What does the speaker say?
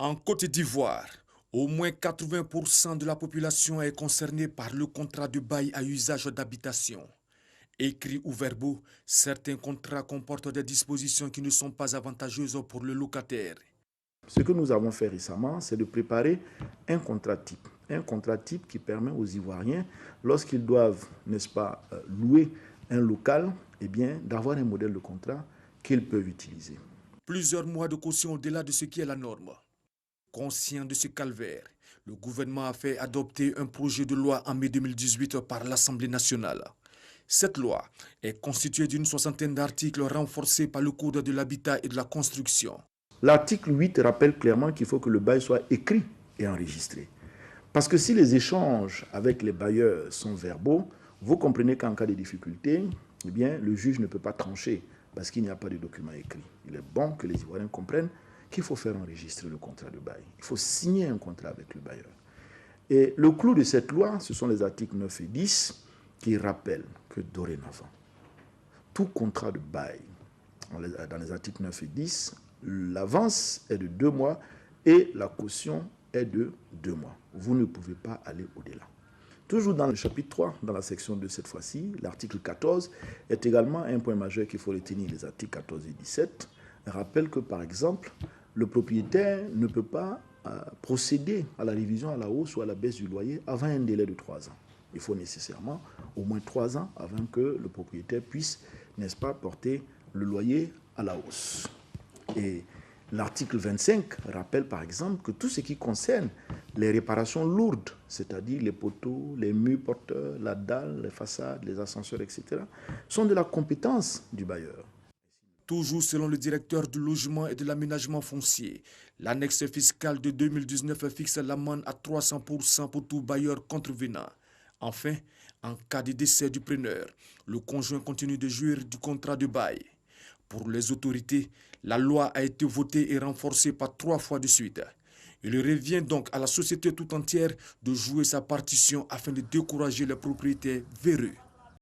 En Côte d'Ivoire, au moins 80% de la population est concernée par le contrat de bail à usage d'habitation. Écrits ou verbaux, certains contrats comportent des dispositions qui ne sont pas avantageuses pour le locataire. Ce que nous avons fait récemment, c'est de préparer un contrat type. Un contrat type qui permet aux Ivoiriens, lorsqu'ils doivent, n'est-ce pas, louer un local, eh bien, d'avoir un modèle de contrat qu'ils peuvent utiliser. Plusieurs mois de caution au-delà de ce qui est la norme. Conscient de ce calvaire, le gouvernement a fait adopter un projet de loi en mai 2018 par l'Assemblée nationale. Cette loi est constituée d'une soixantaine d'articles renforcés par le Code de l'habitat et de la construction. L'article 8 rappelle clairement qu'il faut que le bail soit écrit et enregistré. Parce que si les échanges avec les bailleurs sont verbaux, vous comprenez qu'en cas de difficulté, eh bien, le juge ne peut pas trancher parce qu'il n'y a pas de document écrit. Il est bon que les Ivoiriens comprennent qu'il faut faire enregistrer le contrat de bail. Il faut signer un contrat avec le bailleur. Et le clou de cette loi, ce sont les articles 9 et 10 qui rappellent que dorénavant, tout contrat de bail, dans les articles 9 et 10, l'avance est de 2 mois et la caution est de 2 mois. Vous ne pouvez pas aller au-delà. Toujours dans le chapitre 3, dans la section 2 cette fois-ci, l'article 14 est également un point majeur qu'il faut retenir. Les articles 14 et 17 rappellent que, par exemple, le propriétaire ne peut pas procéder à la révision à la hausse ou à la baisse du loyer avant un délai de 3 ans. Il faut nécessairement au moins 3 ans avant que le propriétaire puisse, n'est-ce pas, porter le loyer à la hausse. Et l'article 25 rappelle par exemple que tout ce qui concerne les réparations lourdes, c'est-à-dire les poteaux, les murs porteurs, la dalle, les façades, les ascenseurs, etc., sont de la compétence du bailleur. Toujours selon le directeur du logement et de l'aménagement foncier, l'annexe fiscale de 2019 fixe l'amende à 300% pour tout bailleur contrevenant. Enfin, en cas de décès du preneur, le conjoint continue de jouir du contrat de bail. Pour les autorités, la loi a été votée et renforcée par 3 fois de suite. Il revient donc à la société tout entière de jouer sa partition afin de décourager les propriétaires véreux.